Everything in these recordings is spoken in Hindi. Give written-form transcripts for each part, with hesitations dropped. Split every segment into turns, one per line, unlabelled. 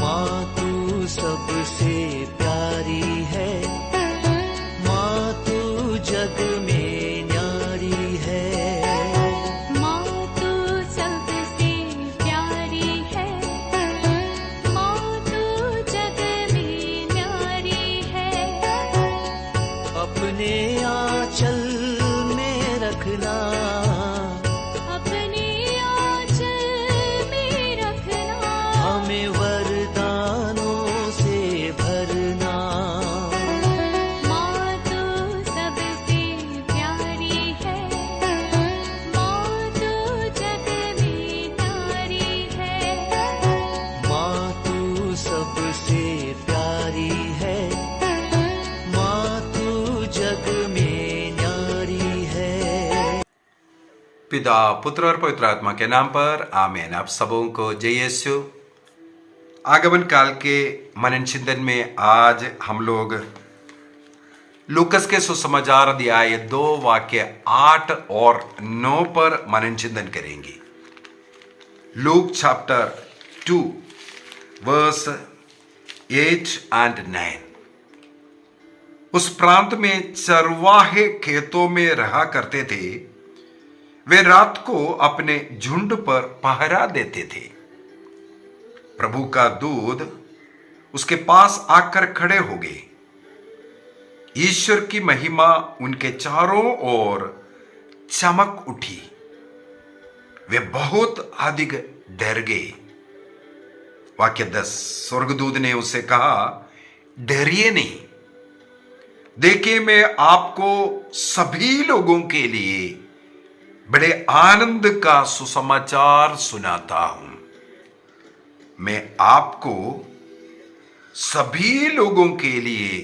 माँ तू सबसे प्यारी है, माँ तू जग में न्यारी है।
माँ तू सबसे प्यारी है, माँ तू जग में न्यारी है।
अपने आंचल में रखना,
अपने आंचल में रखना।
हमें वरदानों से भरना।
माँ तू सबसे प्यारी है, माँ तू जग में न्यारी है।
माँ तू सबसे प्यारी है, माँ तू जग में न्यारी है।
पिता, पुत्र और पवित्र आत्मा के नाम पर आमीन। आप सबों को जय यीशु। आगमन काल के मनन चिंतन में आज हम लोग लूकस के सुसमाचार अध्याय 2 वाक्य 8 और 9 पर मनन चिंतन करेंगे। Luke chapter 2 verse 8 and 9। उस प्रांत में चरवाहे खेतों में रहा करते थे। वे रात को अपने झुंड पर पहरा देते थे। प्रभु का दूत उसके पास आकर खड़े हो गए। ईश्वर की महिमा उनके चारों ओर चमक उठी। वे बहुत अधिक डर गए। वाक्य 10। स्वर्गदूत ने उससे कहा, डरिए नहीं, देखिए मैं आपको सभी लोगों के लिए बड़े आनंद का सुसमाचार सुनाता हूं। मैं आपको सभी लोगों के लिए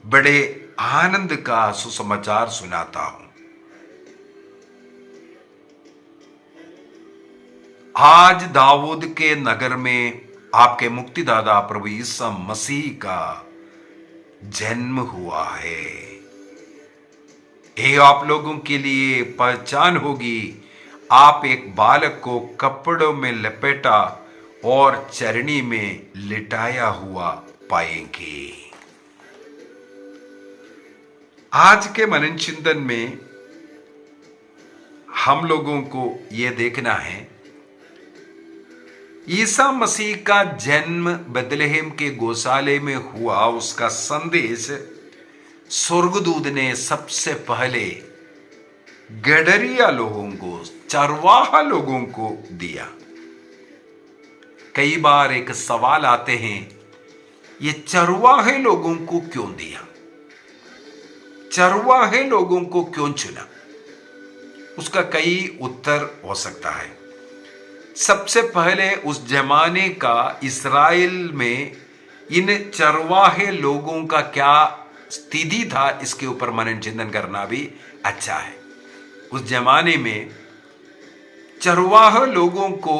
बड़े आनंद का सुसमाचार सुनाता हूं। आज दाऊद के नगर में आपके मुक्तिदाता प्रभु यीशु मसीह का जन्म हुआ है। ये आप लोगों के लिए पहचान होगी। आप एक बालक को कपड़ों में लपेटा और चरनी में लिटाया हुआ पाएंगे। आज के मनन चिंतन में हम लोगों को यह देखना है, ईसा मसीह का जन्म बेथलेहम के गौशाले में हुआ। उसका संदेश स्वर्गदूत ने सबसे पहले गडरिया लोगों को, चरवाहा लोगों को दिया। कई बार एक सवाल आते हैं, ये चरवाहे लोगों को क्यों दिया? चरवाहे लोगों को क्यों चुना? उसका कई उत्तर हो सकता है। सबसे पहले उस जमाने का इस्राएल में इन चरवाहे लोगों का क्या स्थिति था, इसके ऊपर मनन चिंतन करना भी अच्छा है। उस जमाने में चरवाहे लोगों को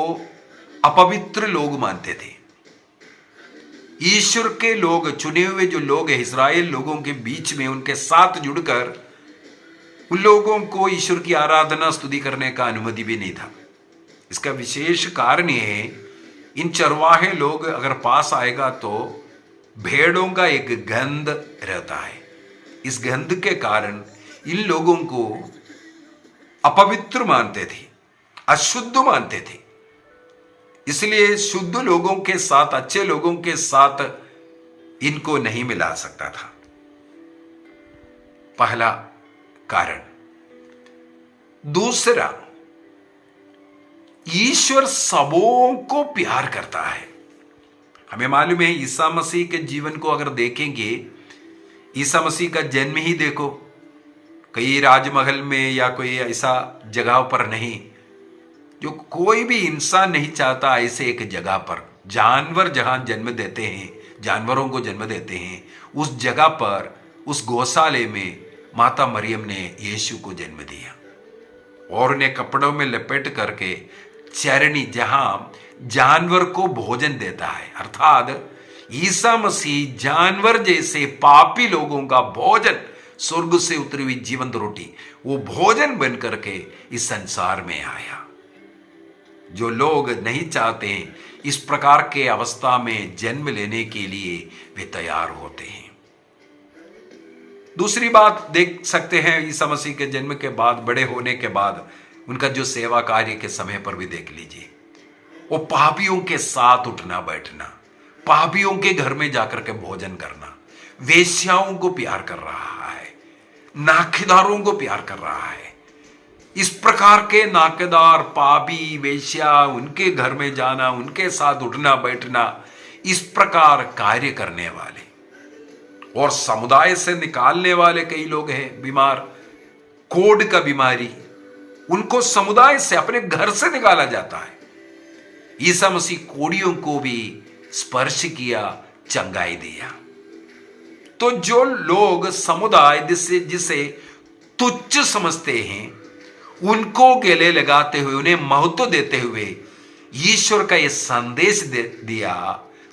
अपवित्र लोग मानते थे। ईश्वर के लोग, चुने हुए जो लोग हैं इस्राएल लोगों के बीच में, उनके साथ जुड़कर उन लोगों को ईश्वर की आराधना स्तुति करने का अनुमति भी नहीं था। इसका विशेष कारण यह है, इन चरवाहे लोग अगर पास आएगा तो भेड़ों का एक गंध रहता है। इस गंध के कारण इन लोगों को अपवित्र मानते थे, अशुद्ध मानते थे। इसलिए शुद्ध लोगों के साथ, अच्छे लोगों के साथ इनको नहीं मिला सकता था। पहला कारण। दूसरा, ईश्वर सबों को प्यार करता है। हमें मालूम है, ईसा मसीह के जीवन को अगर देखेंगे, ईसा मसीह का जन्म ही देखो, कई राजमहल में या कोई ऐसा जगह पर नहीं, जो कोई भी इंसान नहीं चाहता ऐसे एक जगह पर। जानवर जहां जन्म देते हैं, जानवरों को जन्म देते हैं, उस जगह पर, उस गौशाले में माता मरियम ने यीशु को जन्म दिया और उन्हें कपड़ों में लपेट करके चरनी, जहां जानवर को भोजन देता है, अर्थात ईसा मसीह जानवर जैसे पापी लोगों का भोजन, स्वर्ग से उतरी हुई जीवंत रोटी, वो भोजन बन करके इस संसार में आया। जो लोग नहीं चाहते हैं इस प्रकार के अवस्था में जन्म लेने के लिए वे तैयार होते हैं। दूसरी बात देख सकते हैं ईसा मसीह के जन्म के बाद, बड़े होने के बाद उनका जो सेवा कार्य के समय पर भी देख लीजिए, वो पापियों के साथ उठना बैठना, पापियों के घर में जाकर के भोजन करना, वेश्याओं को प्यार कर रहा है, नाकेदारों को प्यार कर रहा है। इस प्रकार के नाकेदार, पापी, वेश्या, उनके घर में जाना, उनके साथ उठना बैठना, इस प्रकार कार्य करने वाले और समुदाय से निकालने वाले कई लोग हैं बीमार, कोढ़ का बीमारी, उनको समुदाय से, अपने घर से निकाला जाता है। ईसा मसीह कोढ़ियों को भी स्पर्श किया, चंगाई दिया। तो जो लोग समुदाय जिसे तुच्छ समझते हैं, उनको गले लगाते हुए, उन्हें महत्व देते हुए ईश्वर का यह संदेश दिया,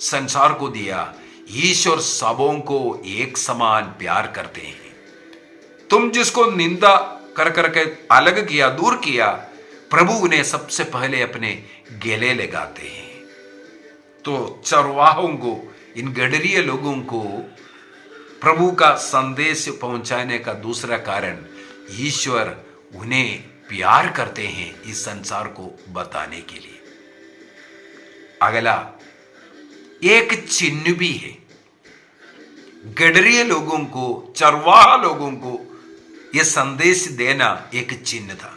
संसार को दिया, ईश्वर सबों को एक समान प्यार करते हैं। तुम जिसको निंदा कर करके अलग किया, दूर किया, प्रभु उन्हें सबसे पहले अपने गले लगाते हैं। तो चरवाहों को, इन गडरिये लोगों को प्रभु का संदेश पहुंचाने का दूसरा कारण, ईश्वर उन्हें प्यार करते हैं इस संसार को बताने के लिए। अगला एक चिन्ह भी है, गडरिये लोगों को, चरवाहा लोगों को यह संदेश देना एक चिन्ह था।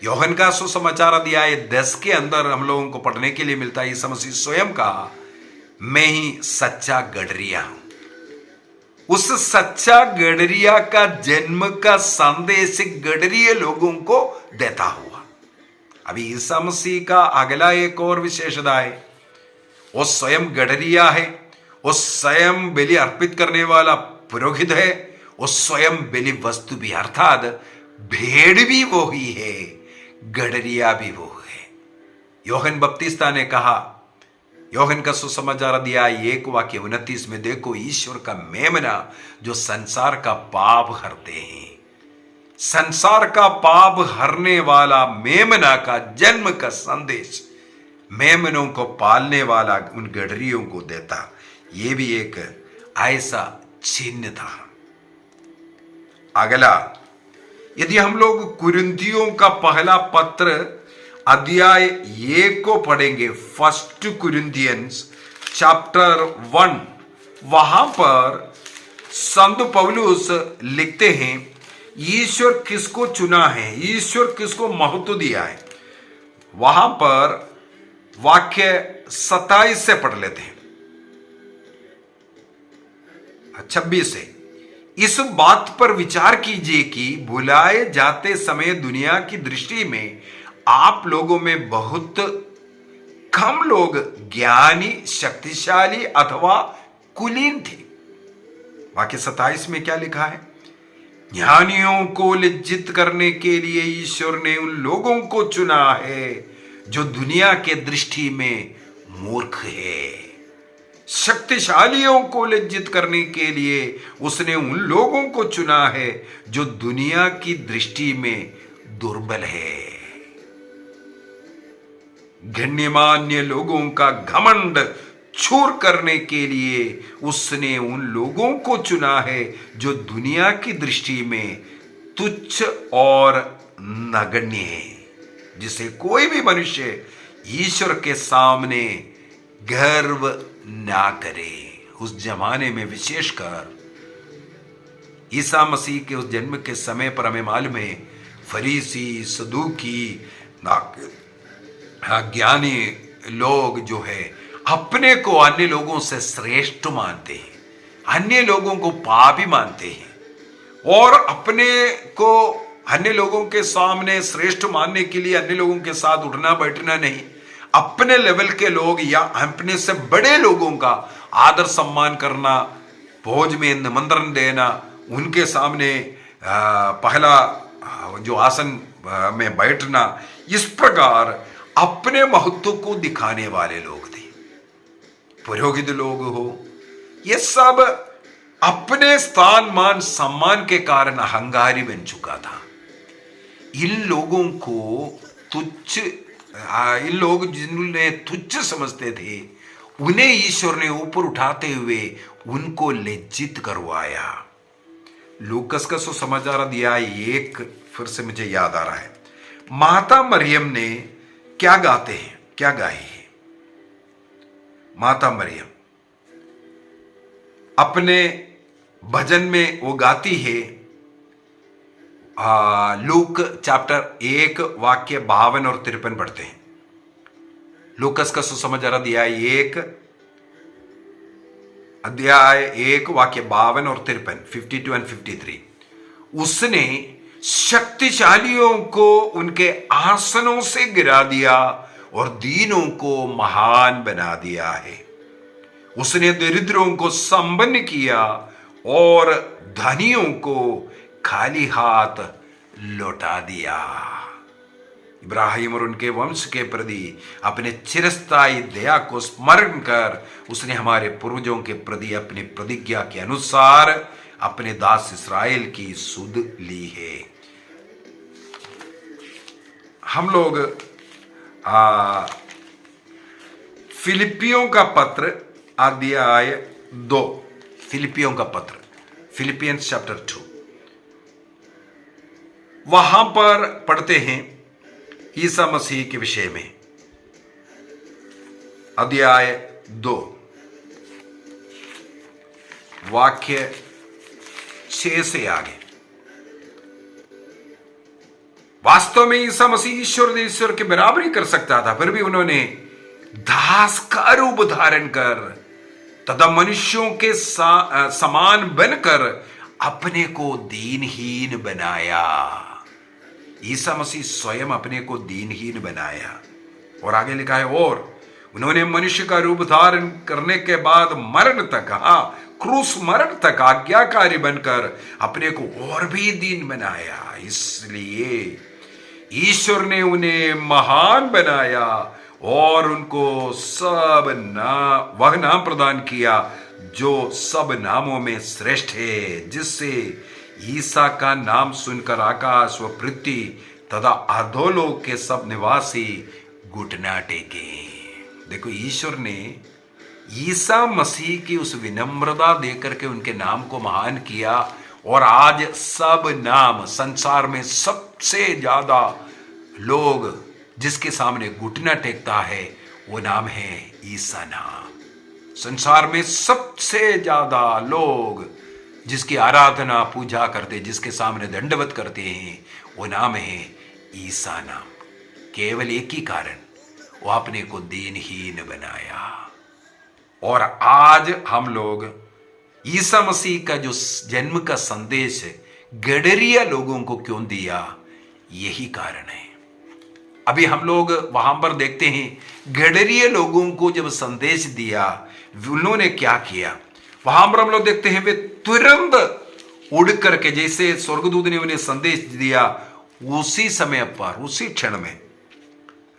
योहन का सुसमाचार अध्याय 10 के अंदर हम लोगों को पढ़ने के लिए मिलता है, ईसा मसीह स्वयं कहा, मैं ही सच्चा गडरिया हूं। उस सच्चा गडरिया का जन्म का संदेश गडरिये लोगों को देता हुआ। अभी ईसा मसीह का अगला एक और विशेषता है, वो स्वयं गडरिया है, वो स्वयं बलि अर्पित करने वाला पुरोहित है, वो स्वयं बलि वस्तु भी, अर्थात भेड़ भी वो ही है, गडरिया भी वो है। योहन बपतिस्ता ने कहा, योहन का सुसमाचार अध्याय 1 वाक्य 29 में, देखो ईश्वर का मेमना जो संसार का पाप हरते हैं। संसार का पाप हरने वाला मेमना का जन्म का संदेश मेमनों को पालने वाला उन गडरियों को देता। यह भी एक ऐसा चिन्ह था। अगला, यदि हम लोग कुरिन्थियों का पहला पत्र अध्याय 1 को पढ़ेंगे, 1 कुरिन्थियंस चैप्टर 1, वहां पर संत पौलुस लिखते हैं, ईश्वर किसको चुना है, ईश्वर किसको महत्व दिया है। वहां पर वाक्य 27 से पढ़ लेते हैं, 26 से। इस बात पर विचार कीजिए कि बुलाए जाते समय दुनिया की दृष्टि में आप लोगों में बहुत कम लोग ज्ञानी, शक्तिशाली अथवा कुलीन थे। वाक्य 27 में क्या लिखा है, ज्ञानियों को लज्जित करने के लिए ईश्वर ने उन लोगों को चुना है जो दुनिया के दृष्टि में मूर्ख है। शक्तिशालियों को लज्जित करने के लिए उसने उन लोगों को चुना है जो दुनिया की दृष्टि में दुर्बल है। गण्यमान्य लोगों का घमंड चूर करने के लिए उसने उन लोगों को चुना है जो दुनिया की दृष्टि में तुच्छ और नगण्य है, जिसे कोई भी मनुष्य ईश्वर के सामने गर्व ना करे। उस जमाने में विशेषकर ईसा मसीह के उस जन्म के समय पर हमें मालूम है, फरीसी, सदूकी, ज्ञानी लोग जो है अपने को अन्य लोगों से श्रेष्ठ मानते हैं, अन्य लोगों को पापी मानते हैं और अपने को अन्य लोगों के सामने श्रेष्ठ मानने के लिए अन्य लोगों के साथ उठना बैठना नहीं, अपने लेवल के लोग या अपने से बड़े लोगों का आदर सम्मान करना, भोज में निमंत्रण देना, उनके सामने पहला जो आसन में बैठना, इस प्रकार अपने महत्व को दिखाने वाले लोग थे। पुरोहित लोग हो, ये सब अपने स्थान मान सम्मान के कारण अहंकारी बन चुका था। इन लोगों को तुच्छ इन लोग जिन्हें तुच्छ समझते थे, उन्हें ईश्वर ने ऊपर उठाते हुए उनको लज्जित करवाया। लूकस का सुसमाचार अध्याय 1 फिर से मुझे याद आ रहा है। माता मरियम ने क्या गाए हैं? माता मरियम अपने भजन में वो गाती है, लूक चैप्टर 1 वाक्य 52 और 53 पढ़ते हैं। लूकस का सुसमाचार अध्याय 1 वाक्य 52 और 53, 52 एंड 53। उसने शक्तिशालियों को उनके आसनों से गिरा दिया और दीनों को महान बना दिया है। उसने दरिद्रों को संपन्न किया और धनियों को खाली हाथ लौटा दिया। इब्राहिम और उनके वंश के प्रति अपने चिरस्थायी दया को स्मरण कर उसने हमारे पूर्वजों के प्रति अपनी प्रतिज्ञा के अनुसार अपने दास इस्राएल की सुध ली है। हम लोग फिलिपियों का पत्र अध्याय 2, फिलिपियों का पत्र, फिलिपियंस चैप्टर 2, वहां पर पढ़ते हैं ईसा मसीह के विषय में। अध्याय 2 वाक्य 6 से आगे। वास्तव में ईसा मसीह ईश्वर के बराबरी कर सकता था, फिर भी उन्होंने दास का रूप धारण कर तथा मनुष्यों के समान बनकर अपने को दीनहीन बनाया। ईसा मसीह स्वयं अपने को दीनहीन बनाया। और आगे लिखा है, और उन्होंने मनुष्य का रूप धारण करने के बाद मरण तक, क्रूस मरण तक आज्ञाकारी बनकर अपने को और भी दीन बनाया। इसलिए ईश्वर ने उन्हें महान बनाया और उनको वह नाम प्रदान किया जो सब नामों में श्रेष्ठ है, जिससे ईसा का नाम सुनकर आकाश व पृथ्वी तथा अधोलोक के सब निवासी घुटना टेके। देखो, ईश्वर ने ईसा मसीह की उस विनम्रता देकर के उनके नाम को महान किया, और आज सब नाम, संसार में सबसे ज्यादा लोग जिसके सामने घुटना टेकता है वो नाम है ईसा नाम। संसार में सबसे ज्यादा लोग जिसकी आराधना पूजा करते, जिसके सामने दंडवत करते हैं, वो नाम है ईसा नाम। केवल एक ही कारण, वो अपने को दीनहीन बनाया। और आज हम लोग ईसा मसीह का जो जन्म का संदेश गडरिया लोगों को क्यों दिया, यही कारण है। अभी हम लोग वहां पर देखते हैं, गडरिया लोगों को जब संदेश दिया, उन्होंने क्या किया। वहां पर हम लोग देखते हैं, वे तुरंत उड़ करके, जैसे स्वर्गदूत ने उन्हें संदेश दिया, उसी समय पर, उसी क्षण में,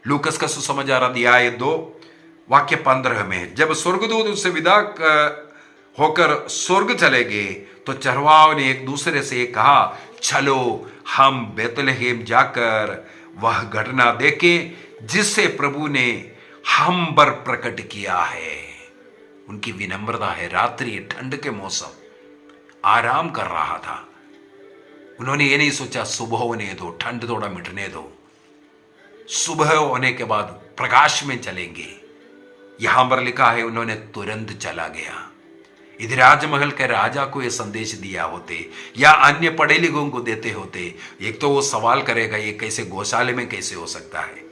लूकस का सुसमाचार अध्याय 2 वाक्य 15 में, जब स्वर्गदूत उससे विदा होकर स्वर्ग चले गए, तो चरवाहों ने एक दूसरे से कहा, चलो हम बेतलहम जाकर वह घटना देखें जिससे प्रभु ने हम पर प्रकट किया है। उनकी विनम्रता है। रात्रि, ठंड के मौसम, आराम कर रहा था। उन्होंने ये नहीं सोचा सुबह होने दो, ठंड थोड़ा मिटने दो, सुबह होने के बाद प्रकाश में चलेंगे। यहां पर लिखा है, उन्होंने तुरंत चला गया। इधर राजमहल के राजा को यह संदेश दिया होते या अन्य पढ़े लिखों को देते होते, एक तो वो सवाल करेगा, ये कैसे गौशाले में कैसे हो सकता है?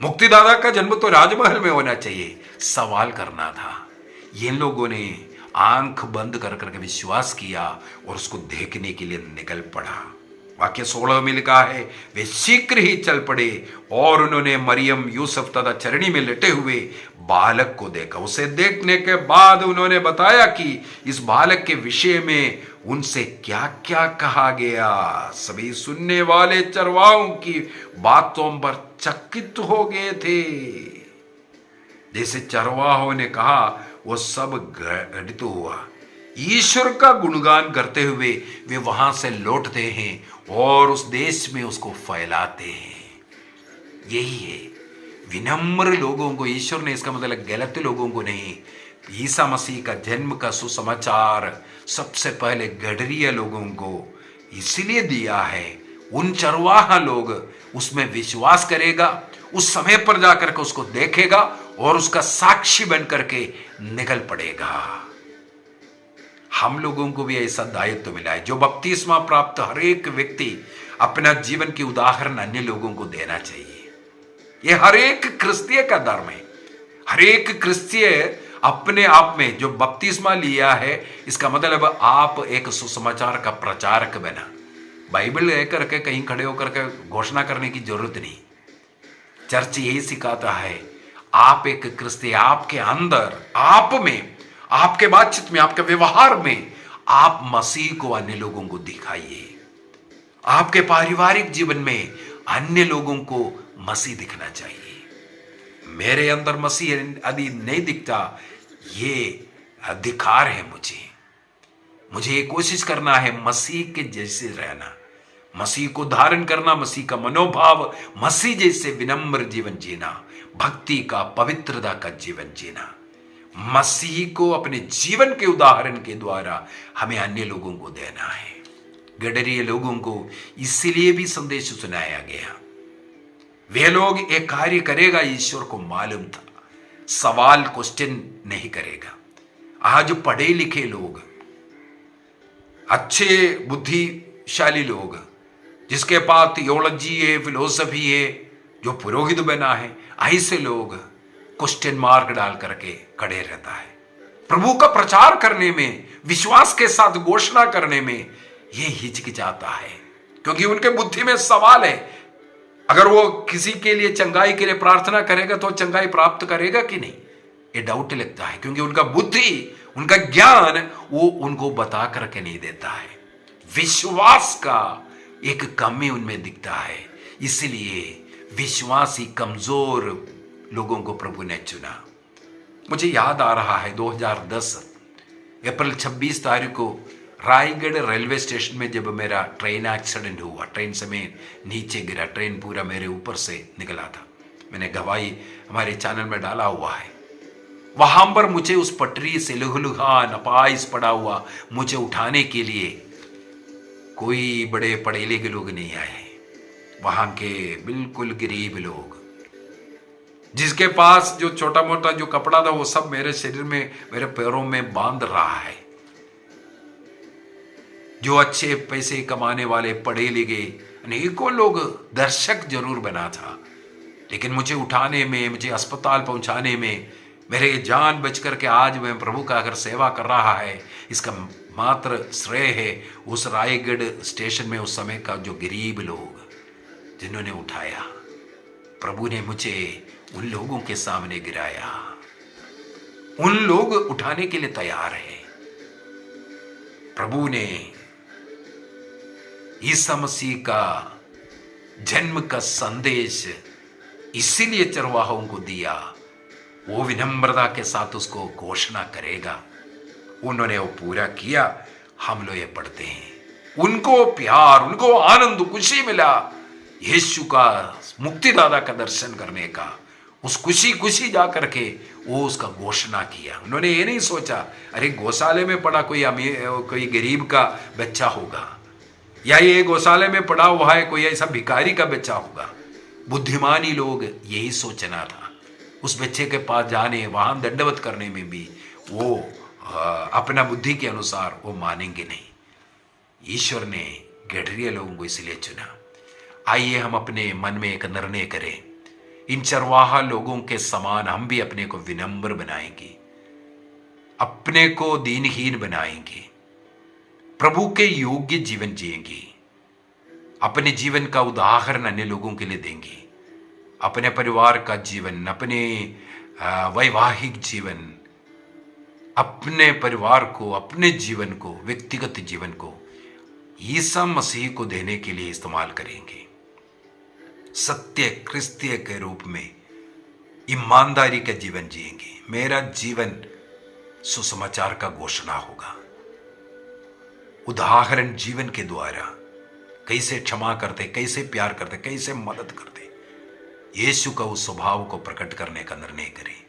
मुक्तिदाता का जन्म तो राजमहल में होना चाहिए, सवाल करना था। ये लोगों ने आंख बंद कर करके विश्वास किया और उसको देखने के लिए निकल पड़ा। वाक्य 16 में लिखा है, वे शीघ्र ही चल पड़े और उन्होंने मरियम, यूसुफ तथा चरणी में लेटे हुए बालक को देखा। उसे देखने के बाद उन्होंने बताया कि इस बालक के विषय में उनसे क्या क्या कहा गया। सभी सुनने वाले चरवाहों की बातों पर चकित हो गए थे। जैसे चरवाहों ने कहा, वो सब घटित हुआ। ईश्वर का गुणगान करते हुए वे वहां से लौटते हैं और उस देश में उसको फैलाते हैं। यही है, विनम्र लोगों को, ईश्वर ने इसका मतलब गलत लोगों को नहीं, ईसा मसीह का जन्म का सुसमाचार सबसे पहले गडरिया लोगों को इसलिए दिया है। उन चरवाहा लोग उसमें विश्वास करेगा, उस समय पर जाकर के उसको देखेगा और उसका साक्षी बन करके निकल पड़ेगा। हम लोगों को भी ऐसा दायित्व मिला है। जो बपतिस्मा प्राप्त हर एक व्यक्ति अपना जीवन की उदाहरण अन्य लोगों को देना चाहिए। ये हर एक क्रिस्तीय का धर्म है। हर एक क्रिस्तीय अपने आप में जो बपतिस्मा लिया है, इसका मतलब आप एक सुसमाचार का प्रचारक बना। बाइबल लेकर के कहीं खड़े होकर के घोषणा करने की जरूरत नहीं। चर्च यही सिखाता है, आप एक क्रिस्ती, आपके अंदर, आप में, आपके बातचीत में, आपके व्यवहार में आप मसीह को अन्य लोगों को दिखाइए। आपके पारिवारिक जीवन में अन्य लोगों को मसीह दिखना चाहिए। मेरे अंदर मसीह यदि नहीं दिखता, ये अधिकार है मुझे ये कोशिश करना है मसीह के जैसे रहना, मसीह को धारण करना, मसीह का मनोभाव, मसीह जैसे विनम्र जीवन जीना, भक्ति का, पवित्रता का जीवन जीना। मसीह को अपने जीवन के उदाहरण के द्वारा हमें अन्य लोगों को देना है। गडरिये लोगों को इसलिए भी संदेश सुनाया गया। वे लोग एक कार्य करेगा, ईश्वर को मालूम था, सवाल क्वेश्चन नहीं करेगा। आज पढ़े लिखे लोग, अच्छे बुद्धिशाली लोग, जिसके पास थियोलॉजी है, फिलोसफी है, जो पुरोहित बना है, ऐसे लोग क्वेश्चन मार्क डाल करके खड़े रहता है। प्रभु का प्रचार करने में, विश्वास के साथ घोषणा करने में ये हिचकिचाता है, क्योंकि उनके बुद्धि में सवाल है। अगर वो किसी के लिए चंगाई के लिए प्रार्थना करेगा तो चंगाई प्राप्त करेगा कि नहीं, ये डाउट लगता है, क्योंकि उनका बुद्धि, उनका ज्ञान वो उनको बता करके नहीं देता है। विश्वास का एक कमी उनमें दिखता है, इसलिए विश्वासी कमजोर लोगों को प्रभु ने चुना। मुझे याद आ रहा है 2010 अप्रैल 26 तारीख को रायगढ़ रेलवे स्टेशन में जब मेरा ट्रेन एक्सीडेंट हुआ, ट्रेन से मैं नीचे गिरा, ट्रेन पूरा मेरे ऊपर से निकला था। मैंने गवाही हमारे चैनल में डाला हुआ है। वहां पर मुझे उस पटरी से लुहलुहा नपाइस पड़ा हुआ मुझे उठाने के लिए कोई बड़े पढ़े लिखे लोग नहीं आए। वहां के बिल्कुल गरीब लोग, जिसके पास जो छोटा मोटा जो कपड़ा था वो सब मेरे शरीर में, मेरे पैरों में बांध रहा है। जो अच्छे पैसे कमाने वाले पढ़े लिखे अनेकों लोग, दर्शक जरूर बना था, लेकिन मुझे उठाने में, मुझे अस्पताल पहुंचाने में मेरे जान बच करके आज मैं प्रभु का अगर सेवा कर रहा है, इसका मात्र श्रेय है उस रायगढ़ स्टेशन में उस समय का जो गरीब लोग जिन्होंने उठाया। प्रभु ने मुझे उन लोगों के सामने गिराया। उन लोग उठाने के लिए तैयार है। प्रभु ने ईसा मसीह का जन्म का संदेश इसीलिए चरवाहों को दिया, वो विनम्रता के साथ उसको घोषणा करेगा। उन्होंने वो पूरा किया। हम लोग ये पढ़ते हैं, उनको प्यार, उनको आनंद, खुशी मिला यीशु का, मुक्तिदाता का दर्शन करने का। उस खुशी जा करके वो उसका घोषणा किया। उन्होंने ये नहीं सोचा अरे गौशाले में पड़ा कोई गरीब का बच्चा होगा, या ये गौशाले में पड़ा हुआ है कोई ऐसा भिखारी का बच्चा होगा। बुद्धिमानी लोग यही सोचना था। उस बच्चे के पास जाने, वहां दंडवत करने में भी वो अपना बुद्धि के अनुसार वो मानेंगे नहीं। ईश्वर ने गडरिये लोगों को इसलिए चुना। आइए हम अपने मन में एक निर्णय करें, इन चरवाहा लोगों के समान हम भी अपने को विनम्र बनाएंगे, अपने को दीनहीन बनाएंगे, प्रभु के योग्य जीवन जिएंगे, अपने जीवन का उदाहरण अन्य लोगों के लिए देंगे, अपने परिवार का जीवन, अपने वैवाहिक जीवन, अपने परिवार को, अपने जीवन को, व्यक्तिगत जीवन को ईसा मसीह को देने के लिए इस्तेमाल करेंगे। सत्य क्रिस्तीय के रूप में ईमानदारी का जीवन जिएंगे। मेरा जीवन सुसमाचार का घोषणा होगा। उदाहरण जीवन के द्वारा कैसे क्षमा करते, कैसे प्यार करते, कैसे मदद करते, यीशु का उस स्वभाव को प्रकट करने का निर्णय करें।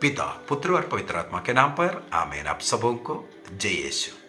पिता, पुत्र और पवित्र आत्मा के नाम पर आमीन। आप सबों को जय यीशु।